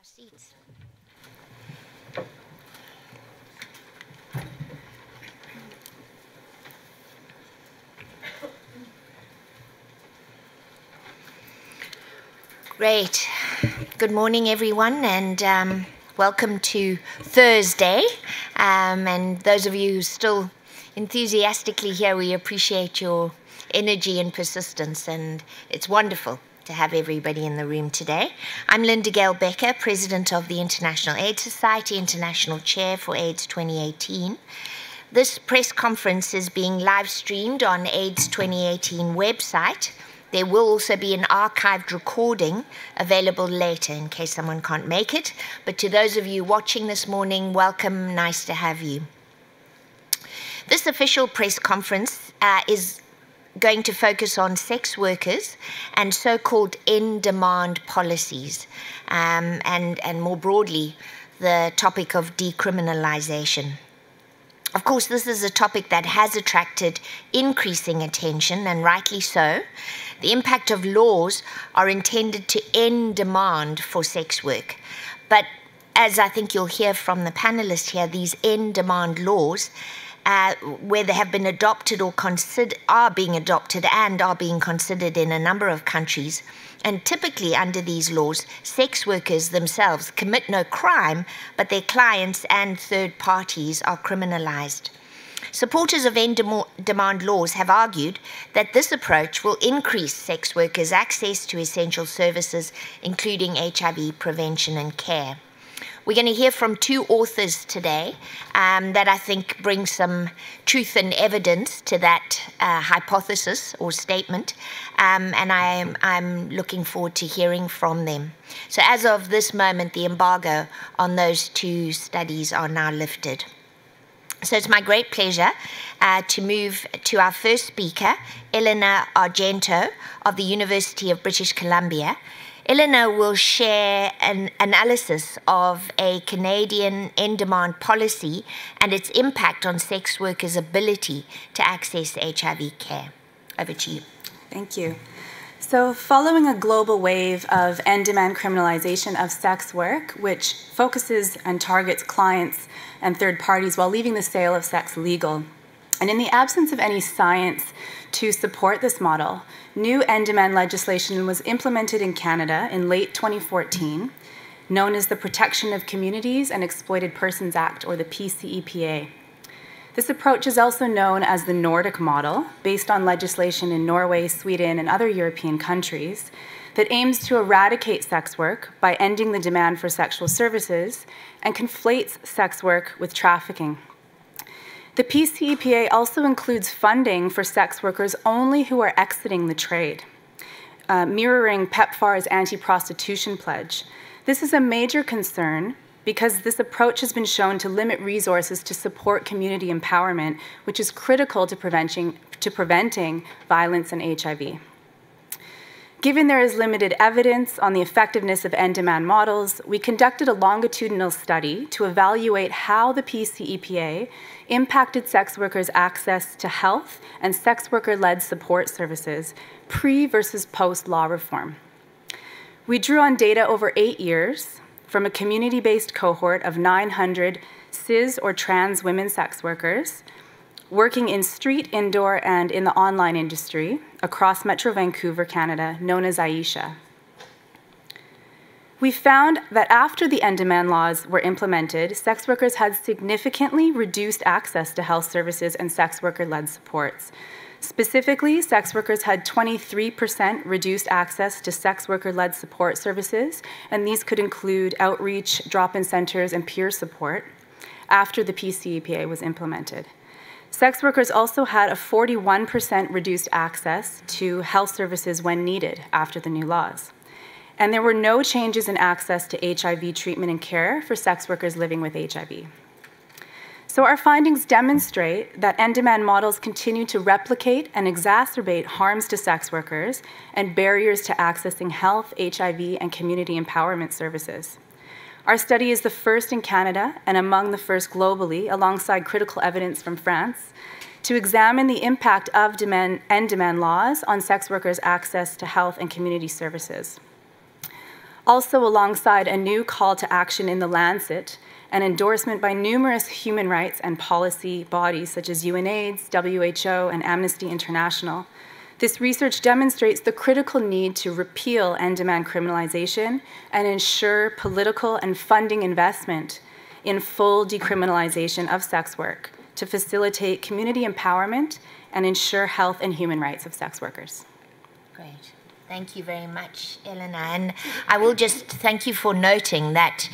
seats. Great. Good morning, everyone, and welcome to Thursday. And those of you who still enthusiastically here, we appreciate your energy and persistence, and it's wonderful to have everybody in the room today. I'm Linda-Gail Bekker, President of the International AIDS Society, International Chair for AIDS 2018. This press conference is being live streamed on AIDS 2018 website. There will also be an archived recording available later in case someone can't make it. But to those of you watching this morning, welcome, nice to have you. This official press conference is going to focus on sex workers and so-called in-demand policies, and more broadly, the topic of decriminalization. Of course, this is a topic that has attracted increasing attention, and rightly so. The impact of laws are intended to end demand for sex work. But as I think you'll hear from the panelists here, these end-demand laws, where they have been adopted or are being adopted and are being considered in a number of countries. And typically under these laws, sex workers themselves commit no crime, but their clients and third parties are criminalized. Supporters of end-demand laws have argued that this approach will increase sex workers' access to essential services, including HIV prevention and care. We're going to hear from two authors today that I think bring some truth and evidence to that hypothesis or statement, and I'm looking forward to hearing from them. So as of this moment, the embargo on those two studies are now lifted. So it's my great pleasure to move to our first speaker, Elena Argento of the University of British Columbia. Elena will share an analysis of a Canadian in-demand policy and its impact on sex workers' ability to access HIV care. Over to you. Thank you. So following a global wave of end-demand criminalization of sex work, which focuses and targets clients and third parties while leaving the sale of sex legal, and in the absence of any science to support this model, new end-demand legislation was implemented in Canada in late 2014, known as the Protection of Communities and Exploited Persons Act, or the PCEPA. This approach is also known as the Nordic Model, based on legislation in Norway, Sweden, and other European countries, that aims to eradicate sex work by ending the demand for sexual services and conflates sex work with trafficking. The PCEPA also includes funding for sex workers only who are exiting the trade, mirroring PEPFAR's anti-prostitution pledge. This is a major concern because this approach has been shown to limit resources to support community empowerment, which is critical to preventing violence and HIV. Given there is limited evidence on the effectiveness of end-demand models, we conducted a longitudinal study to evaluate how the PCEPA impacted sex workers' access to health and sex worker-led support services pre- versus post-law reform. We drew on data over 8 years from a community-based cohort of 900 cis or trans women sex workers working in street, indoor, and in the online industry across Metro Vancouver, Canada, known as Aisha. We found that after the end-demand laws were implemented, sex workers had significantly reduced access to health services and sex worker-led supports. Specifically, sex workers had 23% reduced access to sex worker-led support services, and these could include outreach, drop-in centers, and peer support after the PCEPA was implemented. Sex workers also had a 41% reduced access to health services when needed after the new laws. And there were no changes in access to HIV treatment and care for sex workers living with HIV. So our findings demonstrate that end-demand models continue to replicate and exacerbate harms to sex workers and barriers to accessing health, HIV, and community empowerment services. Our study is the first in Canada and among the first globally, alongside critical evidence from France, to examine the impact of end-demand laws on sex workers' access to health and community services. Also, alongside a new call to action in The Lancet, an endorsement by numerous human rights and policy bodies such as UNAIDS, WHO, and Amnesty International, this research demonstrates the critical need to repeal end-demand criminalization and ensure political and funding investment in full decriminalization of sex work to facilitate community empowerment and ensure health and human rights of sex workers. Great. Thank you very much, Elena. And I will just thank you for noting that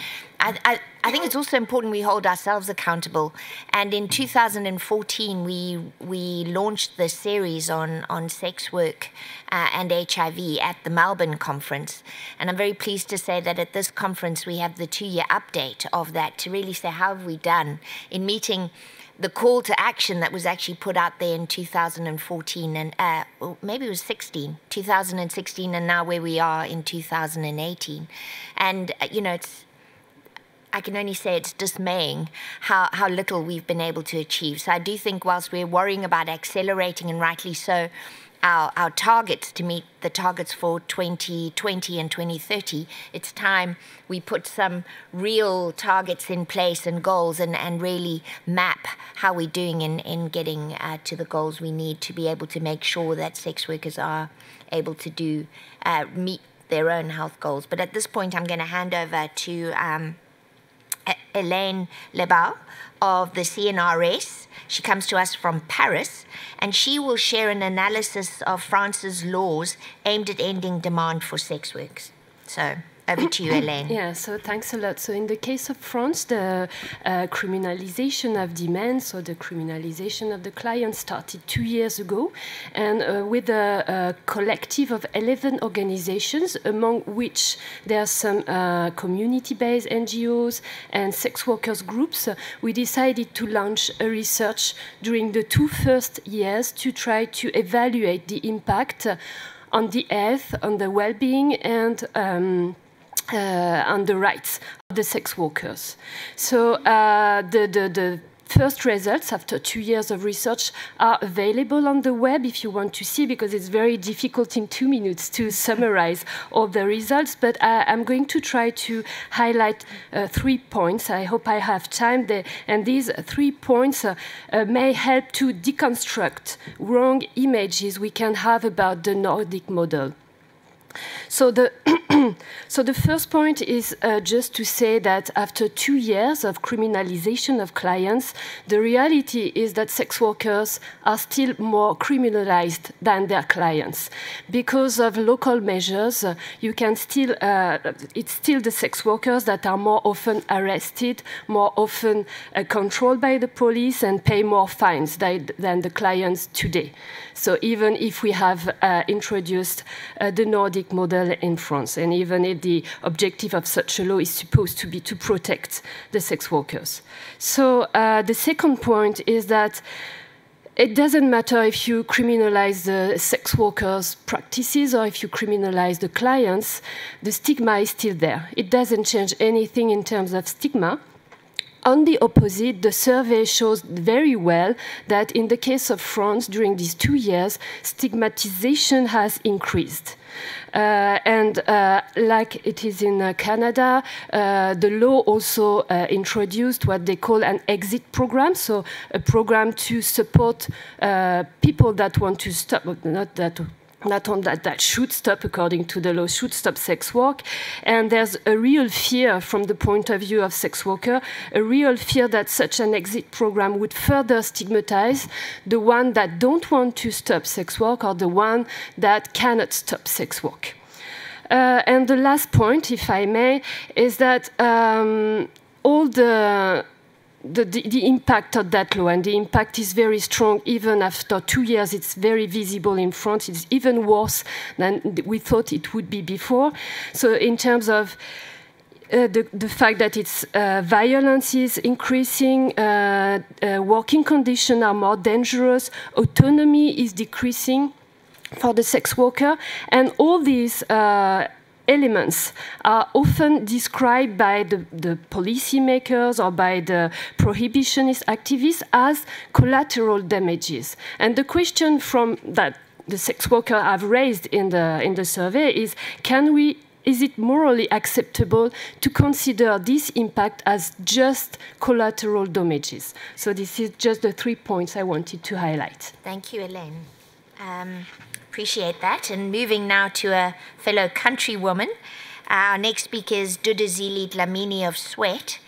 I think it's also important we hold ourselves accountable. And in 2014, we launched the series on sex work and HIV at the Melbourne conference. And I'm very pleased to say that at this conference, we have the 2-year update of that to really say how have we done in meeting the call to action that was actually put out there in 2014 and maybe it was 2016, and now where we are in 2018. And, you know, I can only say it's dismaying how little we've been able to achieve. So I do think whilst we're worrying about accelerating, and rightly so, our targets to meet the targets for 2020 and 2030, it's time we put some real targets in place and goals and really map how we're doing in getting to the goals we need to be able to make sure that sex workers are able to meet their own health goals. But at this point, I'm going to hand over to Hélène Lebail of the CNRS. She comes to us from Paris, and she will share an analysis of France's laws aimed at ending demand for sex work. So over to you, Hélène. Yeah, so thanks a lot. So in the case of France, the criminalization of demand, so the criminalization of the client started 2 years ago, and with a collective of 11 organizations, among which there are some community-based NGOs and sex workers groups, we decided to launch a research during the 2 first years to try to evaluate the impact on the health, on the well-being, and on the rights of the sex workers. So the first results after 2 years of research are available on the web if you want to see, because it's very difficult in 2 minutes to summarize all the results. But I'm going to try to highlight 3 points. I hope I have time there. And these 3 points may help to deconstruct wrong images we can have about the Nordic model. So the first point is just to say that after 2 years of criminalization of clients, the reality is that sex workers are still more criminalized than their clients. Because of local measures, you can still, it's still the sex workers that are more often arrested, more often controlled by the police, and pay more fines than the clients today. So even if we have introduced the Nordic model in France, and even if the objective of such a law is supposed to be to protect the sex workers. So the second point is that it doesn't matter if you criminalize the sex workers' practices or if you criminalize the clients, the stigma is still there. It doesn't change anything in terms of stigma. On the opposite, the survey shows very well that in the case of France, during these 2 years, stigmatization has increased. Like it is in Canada, the law also introduced what they call an exit program, so a program to support people that want to stop, that should stop, according to the law, should stop sex work. And there's a real fear from the point of view of sex worker, a real fear that such an exit program would further stigmatize the one that don't want to stop sex work or the one that cannot stop sex work. And the last point, if I may, is that all the impact of that law, and the impact is very strong even after 2 years. It's very visible in France. It's even worse than we thought it would be before. So in terms of the fact that it's violence is increasing, working conditions are more dangerous, autonomy is decreasing for the sex worker, and all these elements are often described by the policymakers or by the prohibitionist activists as collateral damages. And the question from that the sex workers have raised in the survey is, can we is it morally acceptable to consider this impact as just collateral damages? So this is just the 3 points I wanted to highlight. Thank you, Hélène. Appreciate that. And moving now to a fellow countrywoman. Our next speaker is Duduzile Dlamini of Sweat.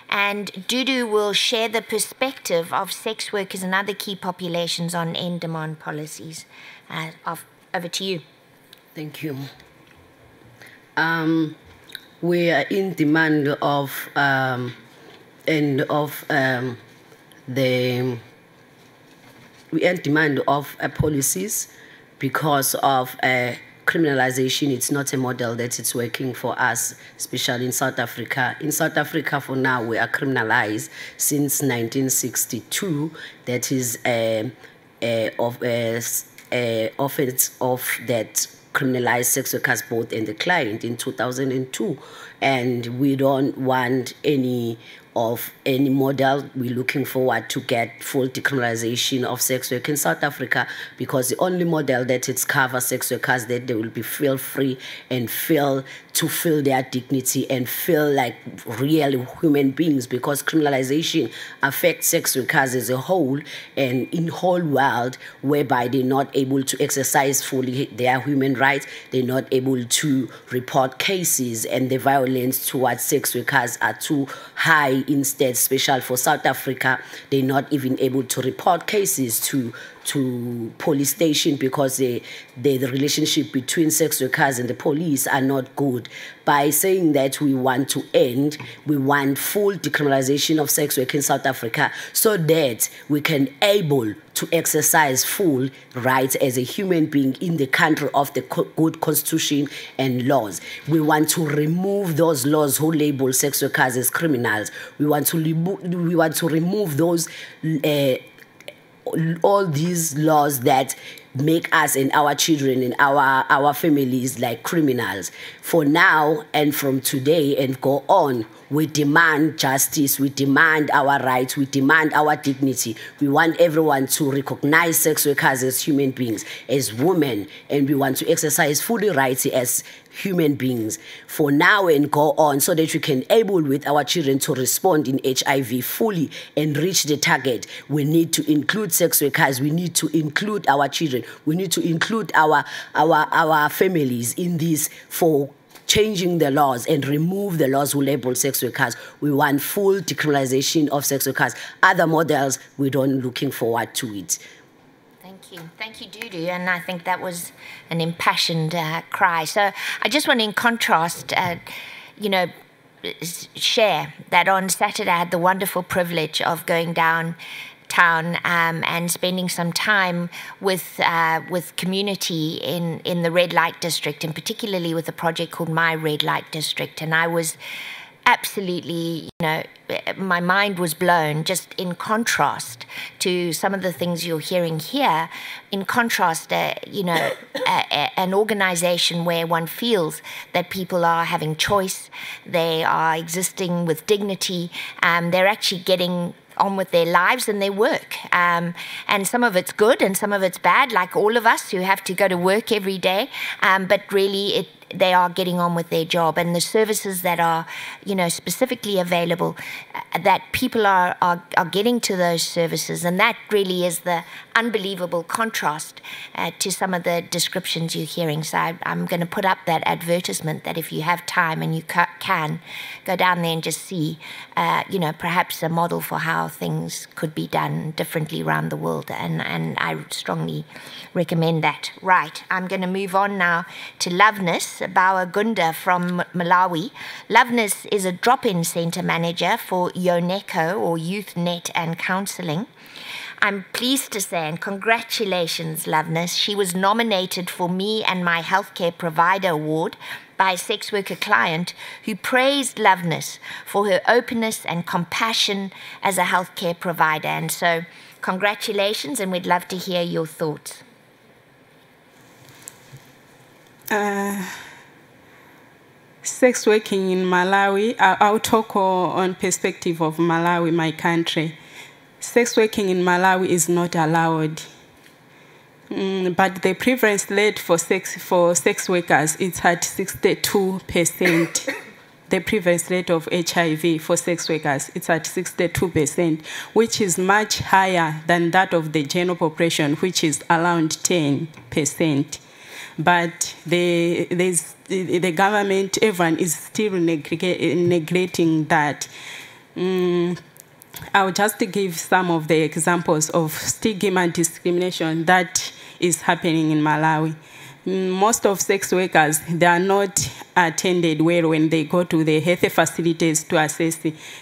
And Dudu will share the perspective of sex workers and other key populations on end-demand policies. Over to you. Thank you. We are in demand of policies because of criminalization. It's not a model that it's working for us, especially in South Africa. In South Africa, for now, we are criminalized since 1962. That is offense of that criminalized sex workers both and the client in 2002. And we don't want any model. We're looking forward to get full decriminalization of sex work in South Africa, because the only model that it covers sex workers, that they will be feel free and feel their dignity and feel like real human beings, because criminalization affects sex workers as a whole and in whole world, whereby they're not able to exercise fully their human rights, they're not able to report cases, and the violence towards sex workers are too high. Instead, special for South Africa, they're not even able to report cases to police station, because the relationship between sex workers and the police are not good. By saying that we want full decriminalization of sex work in South Africa, so that we can able to exercise full rights as a human being in the country of the good constitution and laws. We want to remove those laws who label sex workers as criminals. We want to remove those all these laws that make us and our children and our families like criminals. For now and from today and go on, we demand justice, we demand our rights, we demand our dignity. We want everyone to recognize sex workers as human beings, as women, and we want to exercise fully rights as human beings for now and go on, so that we can able with our children to respond in HIV fully and reach the target. We need to include sex workers, we need to include our children, we need to include our families in this for changing the laws and remove the laws who label sex workers. We want full decriminalization of sex workers. Other models, we don't looking forward to it. Thank you. Thank you, Dudu. And I think that was an impassioned cry. So I just want to, in contrast, share that on Saturday I had the wonderful privilege of going downtown and spending some time with community in the red light district, and particularly with a project called My Red Light District. And I was absolutely, my mind was blown, just in contrast to some of the things you're hearing here. In contrast, an organization where one feels that people are having choice, they are existing with dignity, they're actually getting on with their lives and their work. And some of it's good and some of it's bad, like all of us who have to go to work every day. But really, they are getting on with their job, and the services that are, specifically available, that people are getting to those services, and that really is the unbelievable contrast to some of the descriptions you're hearing. So I'm going to put up that advertisement that if you have time and you can, go down there and just see, perhaps a model for how things could be done differently around the world, and I strongly recommend that. Right, I'm going to move on now to Loveness, Bowa Gunda from Malawi. Loveness is a drop-in centre manager for YONECO, or Youth Net and Counselling. I'm pleased to say, and congratulations, Loveness, she was nominated for Me and My Healthcare Provider Award by a sex worker client who praised Loveness for her openness and compassion as a healthcare provider. And so, congratulations, and we'd love to hear your thoughts. Sex working in Malawi, I'll talk on perspective of Malawi, my country. Sex working in Malawi is not allowed. but the prevalence rate for sex workers is at 62%. The prevalence rate of HIV for sex workers is at 62%, which is much higher than that of the general population, which is around 10%. But the government, everyone is still neglecting that. I'll just give some of the examples of stigma and discrimination that is happening in Malawi. Most of sex workers, they are not attended well when they go to the health facilities to assess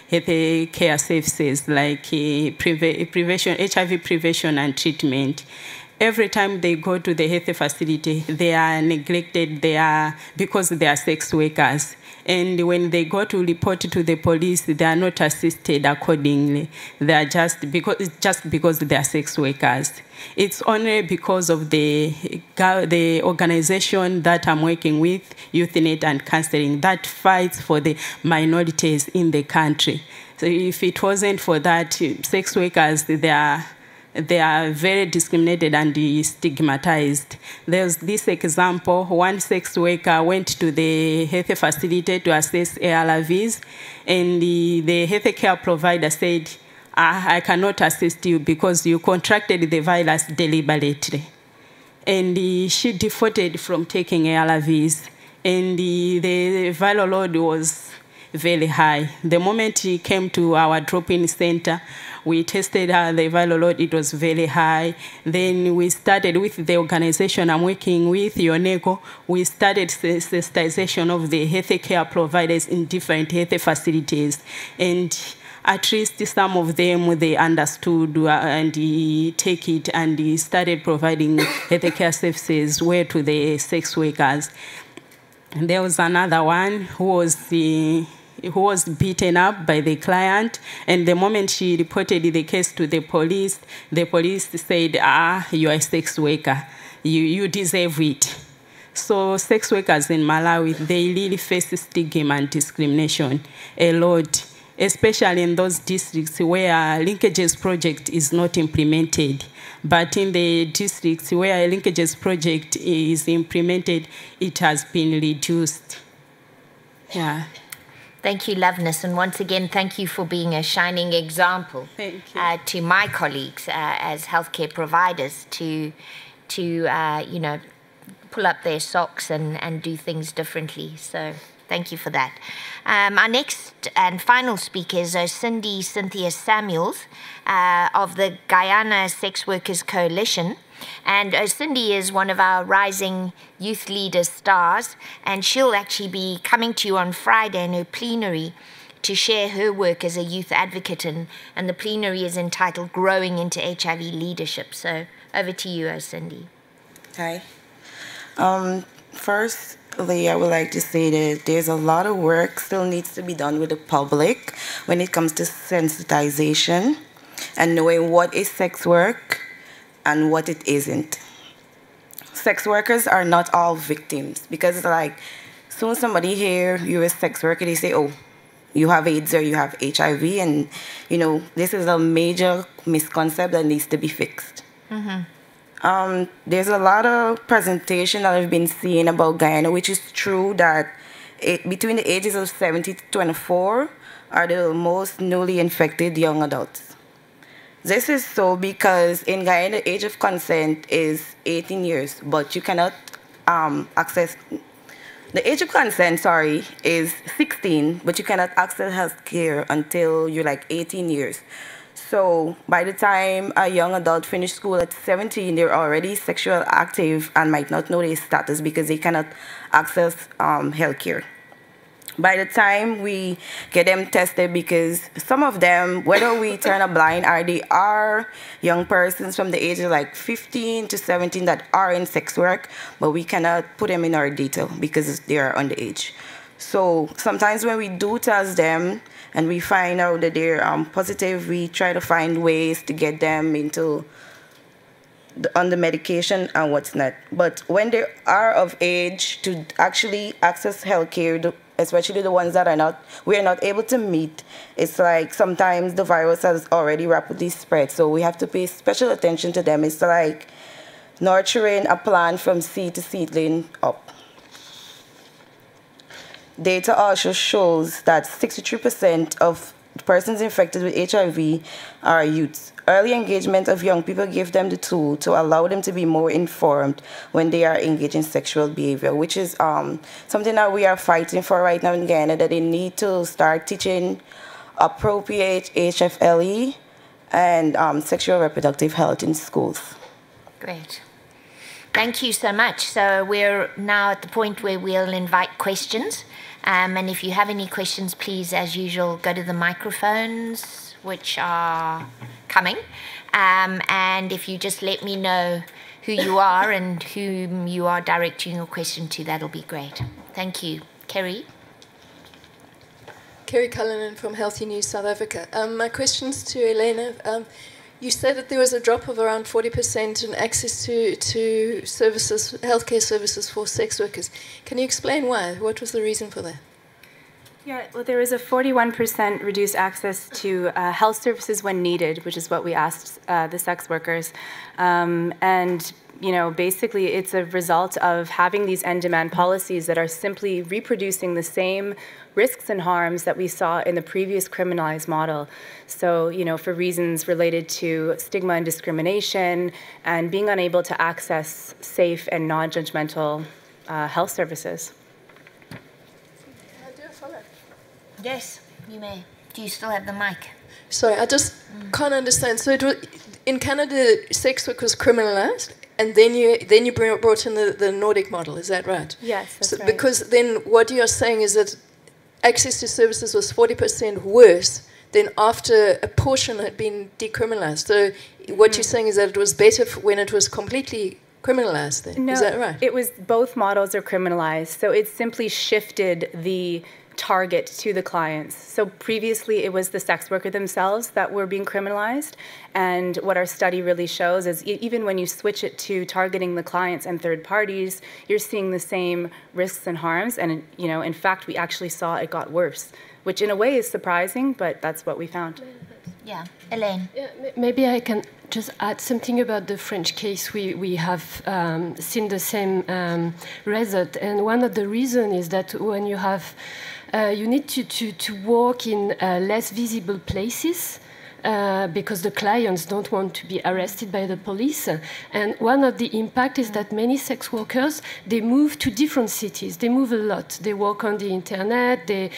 health care services like prevention, HIV prevention and treatment. Every time they go to the health facility, they are neglected because they are sex workers. And when they go to report to the police, they are not assisted accordingly. They are just because they are sex workers. It's only because of the organization that I'm working with, YouthNet and Counseling, that fights for the minorities in the country. So if it wasn't for that, sex workers, they are very discriminated and stigmatized. There's this example, one sex worker went to the health facility to assess ARVs, and the health care provider said, I cannot assist you because you contracted the virus deliberately. And she defaulted from taking ARVs, and the viral load was very high. The moment she came to our drop-in center, we tested her, the viral load, it was very high. Then we started with the organization I'm working with, YONECO. We started sensitization of the health care providers in different health facilities. And at least some of them, they understood and take it and started providing health care services where to the sex workers. And there was another one who was beaten up by the client, and the moment she reported the case to the police said, you are a sex worker, you deserve it. So sex workers in Malawi, they really face stigma and discrimination a lot, especially in those districts where linkages project is not implemented. But in the districts where a linkages project is implemented, it has been reduced. Yeah. Thank you, Loveness, and once again, thank you for being a shining example to my colleagues as healthcare providers to pull up their socks and do things differently. So thank you for that. Our next and final speaker is Cynthia Samuels of the Guyana Sex Workers Coalition. And Cindy is one of our rising youth leader stars, and she'll actually be coming to you on Friday in her plenary to share her work as a youth advocate, and the plenary is entitled Growing into HIV Leadership. So over to you, Cindy. Hi. Firstly, I would like to say that there's a lot of work still needs to be done with the public when it comes to sensitization and knowing what is sex work and what it isn't. Sex workers are not all victims, because it's like, soon somebody hear you're a sex worker, they say, oh, you have AIDS or you have HIV, and this is a major misconception that needs to be fixed. Mm-hmm. There's a lot of presentation that I've been seeing about Guyana, which is true that between the ages of 70 to 24 are the most newly infected young adults. This is so because in Guyana, the age of consent is 18 years, but you cannot access... The age of consent, is 16, but you cannot access health care until you're like 18 years. So by the time a young adult finishes school at 17, they're already sexually active and might not know their status because they cannot access health care. By the time we get them tested, because some of them, whether we turn a blind eye, they are young persons from the age of like 15 to 17 that are in sex work, but we cannot put them in our data because they are underage. So sometimes when we do test them and we find out that they're positive, we try to find ways to get them on the medication and what's not. But when they are of age to actually access healthcare, especially the ones that we are not able to meet, it's like sometimes the virus has already rapidly spread, so we have to pay special attention to them. It's like nurturing a plant from seed to seedling up. Data also shows that 63% of persons infected with HIV are youths. Early engagement of young people give them the tool to allow them to be more informed when they are engaged in sexual behavior, which is something that we are fighting for right now in Guyana, that they need to start teaching appropriate HFLE and sexual reproductive health in schools. Great. Thank you so much. So we're now at the point where we'll invite questions. And if you have any questions, please, as usual, go to the microphones, which are coming. And if you just let me know who you are and whom you are directing your question to, that'll be great. Thank you. Kerry? Kerry Cullinan from Healthy News South Africa. My question's to Elena. You said that there was a drop of around 40% in access to services, healthcare services for sex workers. Can you explain why? What was the reason for that? Yeah, well, there was a 41% reduced access to health services when needed, which is what we asked the sex workers. And you know, basically it's a result of having these end-demand policies that are simply reproducing the same risks and harms that we saw in the previous criminalized model. So, you know, for reasons related to stigma and discrimination and being unable to access safe and non-judgmental health services. Yes, you may. Do you still have the mic? Sorry, I just can't understand. So it was, in Canada, sex work was criminalized, and then you brought in the Nordic model. Is that right? Yes, that's right. Because then what you're saying is that access to services was 40% worse than after a portion had been decriminalized. So what you're saying is that it was better when it was completely criminalized then. No, is that right? It was both models are criminalized. So it simply shifted the target to the clients. So previously it was the sex worker themselves that were being criminalized, and what our study really shows is even when you switch it to targeting the clients and third parties, you're seeing the same risks and harms, and you know, in fact, we actually saw it got worse, which in a way is surprising, but that's what we found. Yeah, Hélène. Yeah, maybe I can just add something about the French case. We have seen the same result, and one of the reasons is that when you have you need to work in less visible places because the clients don't want to be arrested by the police. And one of the impact is that many sex workers, they move to different cities. They move a lot. They work on the internet. They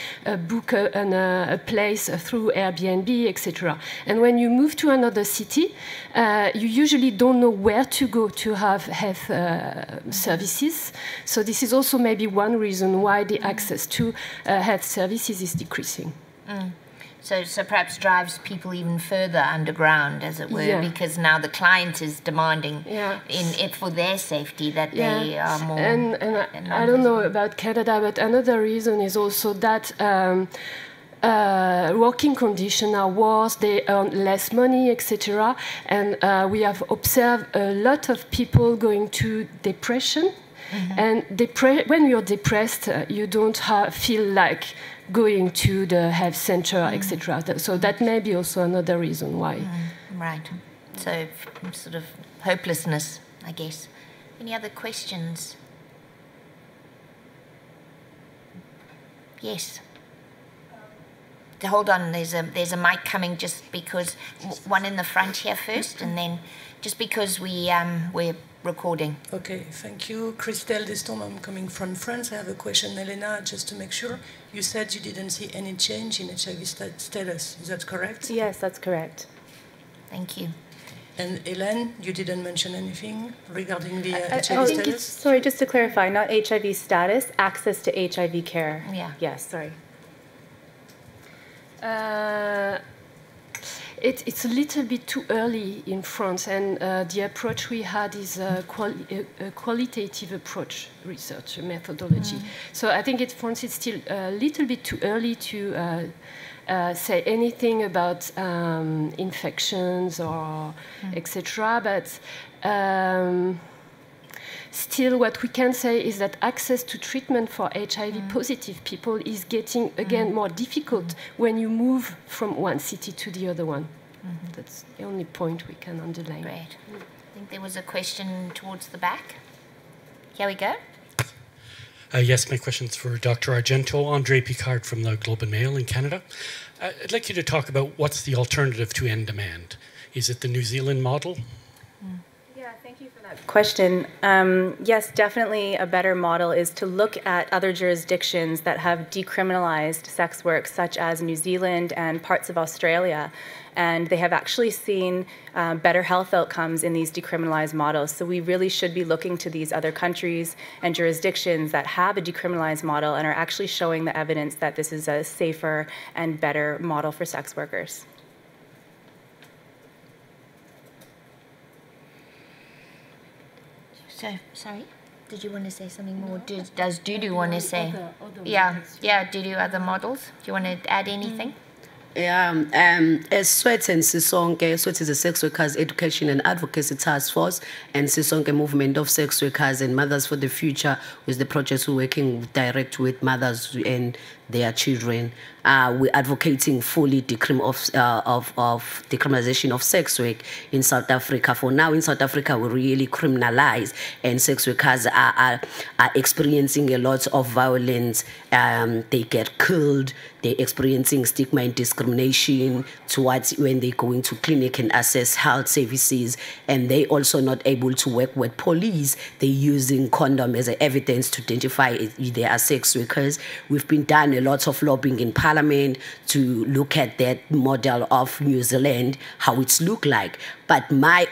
book a place through Airbnb, etc. And when you move to another city, you usually don't know where to go to have health services. So this is also maybe one reason why the access to health services is decreasing. So perhaps drives people even further underground, as it were, because now the client is demanding for their safety that they are more... And I don't know about Canada, but another reason is also that working conditions are worse, they earn less money, etc. And we have observed a lot of people going to depression. And when you're depressed, you don't feel like going to the health center, etc. So that may be also another reason why. Right. So sort of hopelessness, I guess. Any other questions? Yes. Hold on, there's a mic coming just because one in the front here first, and then just because we're recording. Okay, thank you. Christelle Destombe, I'm coming from France. I have a question, Elena, just to make sure. You said you didn't see any change in HIV status. Is that correct? Yes, that's correct. Thank you. And Hélène, you didn't mention anything regarding the HIV status? Sorry, just to clarify, not HIV status, access to HIV care. Yeah. Yes, sorry. It's a little bit too early in France, and the approach we had is a qualitative approach, research methodology. So I think in France it's still a little bit too early to say anything about infections or etc. But still, what we can say is that access to treatment for HIV-positive people is getting, again, more difficult when you move from one city to the other one. That's the only point we can underline. Great. I think there was a question towards the back. Here we go. Yes, my question's for Dr. Argento. Andre Picard from the Globe and Mail in Canada. I'd like you to talk about what's the alternative to end demand. Is it the New Zealand model? Yeah, thank you for that question. Yes, definitely a better model is to look at other jurisdictions that have decriminalized sex work, such as New Zealand and parts of Australia. And they have actually seen better health outcomes in these decriminalized models. So we really should be looking to these other countries and jurisdictions that have a decriminalized model and are actually showing the evidence that this is a safer and better model for sex workers. So, sorry, did you want to say something more? Does Dudu want to say? Yeah, Dudu, other models. Do you want to add anything? Yeah, as Sweat and Sisonke, Sweat is a sex workers education and advocacy task force, and Sisonke movement of sex workers and mothers for the future, with the projects we're working direct with mothers and their children. We're advocating fully decriminalization of sex work in South Africa. For now, in South Africa, we really criminalize, and sex workers are experiencing a lot of violence. They get killed. They're experiencing stigma and discrimination towards when they go into clinic and access health services, and they also not able to work with police. They're using condom as evidence to identify if they are sex workers. We've been done a lot of lobbying in Parliament to look at that model of New Zealand, how it's look like. But my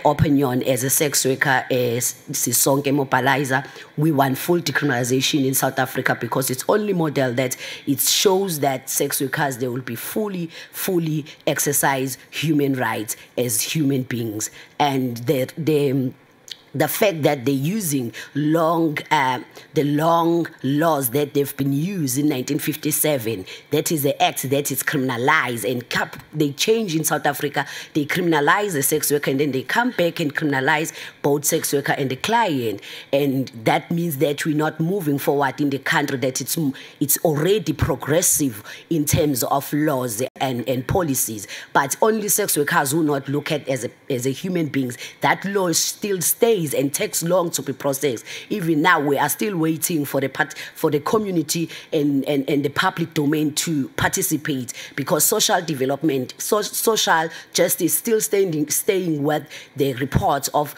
opinion as a sex worker, as Sisonke mobilizer, we want full decriminalization in South Africa because it's only model that it shows that sex workers, they will be fully exercise human rights as human beings. And the fact that they're using the long laws that they've been used in 1957, that is the act that is criminalized, and they change in South Africa, they criminalize the sex worker, and then they come back and criminalize both sex worker and the client. And that means that we're not moving forward in the country, that it's already progressive in terms of laws and policies. But only sex workers who not look at as a human beings, that law still stays and takes long to be processed. Even now, we are still waiting for the community and the public domain to participate, because social development, social justice still staying with the reports of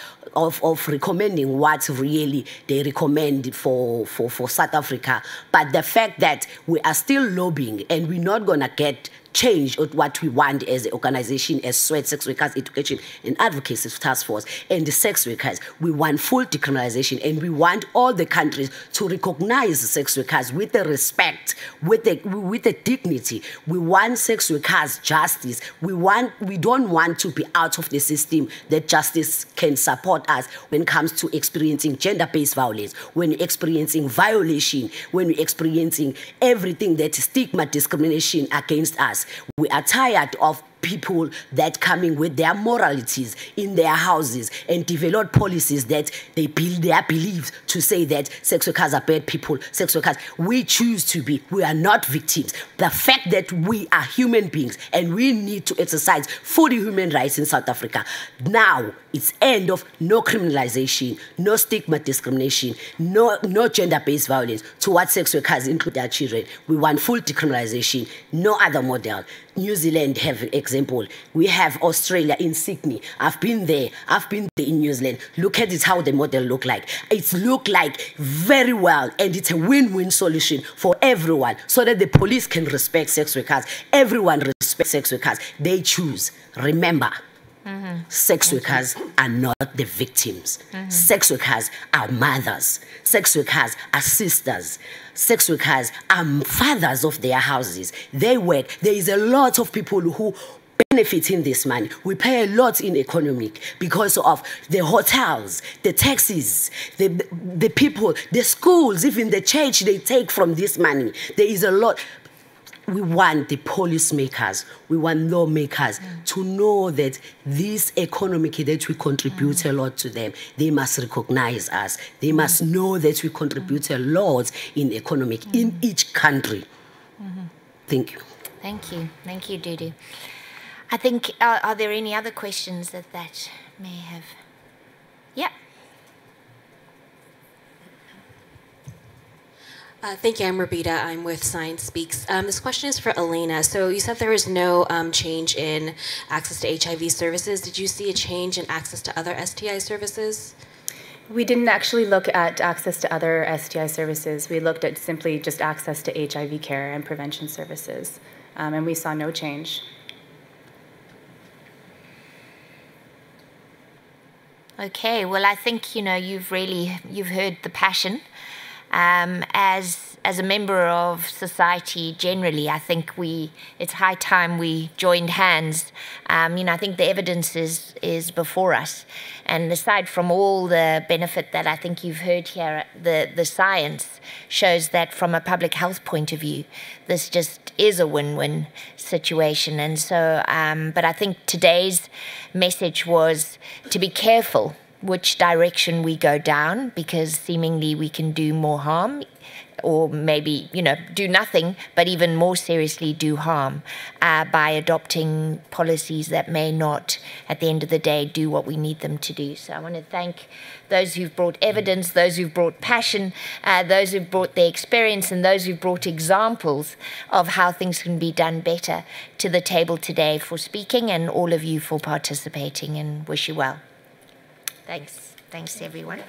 recommending what really they recommend for South Africa. But the fact that we are still lobbying and we're not gonna get change what we want as an organization, as SWET, Sex Workers Education and Advocacy Task Force, and the sex workers. We want full decriminalization, and we want all the countries to recognize the sex workers with the respect, with the dignity. We want sex workers justice. We don't want to be out of the system, that justice can support us when it comes to experiencing gender-based violence, when we're experiencing violation, when we're experiencing everything that is stigma, discrimination against us. We are tired of people that coming with their moralities in their houses and develop policies that they build their beliefs to say that sex workers are bad people, sex workers. We choose to be. We are not victims. The fact that we are human beings and we need to exercise fully human rights in South Africa. Now, it's end of no criminalization, no stigma discrimination, no gender-based violence towards sex workers, including their children. We want full decriminalization, no other model. New Zealand have an example. We have Australia in Sydney. I've been there in New Zealand. Look at it, how the model look like. It's look like very well, and it's a win-win solution for everyone, so that the police can respect sex workers. Everyone respects sex workers. They choose. Remember, sex workers are not the victims. Sex workers are mothers. Sex workers are sisters. Sex workers are fathers of their houses. They work. There is a lot of people who benefit in this money. We pay a lot in economic because of the hotels, the taxis, the people, the schools, even the church, they take from this money. There is a lot. We want the policymakers, we want lawmakers to know that this economic that we contribute a lot to them, they must recognize us. They must know that we contribute a lot in economic in each country. Thank you. Thank you. Thank you, Dudu. I think, are there any other questions that may have. Yeah. Thank you, I'm Rabita. I'm with Science Speaks. This question is for Elena. So you said there was no change in access to HIV services. Did you see a change in access to other STI services? We didn't actually look at access to other STI services. We looked at simply just access to HIV care and prevention services, and we saw no change. Okay, well, I think, you've heard the passion. As a member of society generally, I think it's high time we joined hands. I think the evidence is before us. And aside from all the benefit that I think you've heard here, the science shows that from a public health point of view, this just is a win-win situation. And so, but I think today's message was to be careful which direction we go down, because seemingly we can do more harm, or maybe, do nothing, but even more seriously do harm by adopting policies that may not, at the end of the day, do what we need them to do. So I want to thank those who've brought evidence, those who've brought passion, those who've brought their experience, and those who've brought examples of how things can be done better to the table today for speaking, and all of you for participating, and wish you well. Thanks. Thanks, everyone.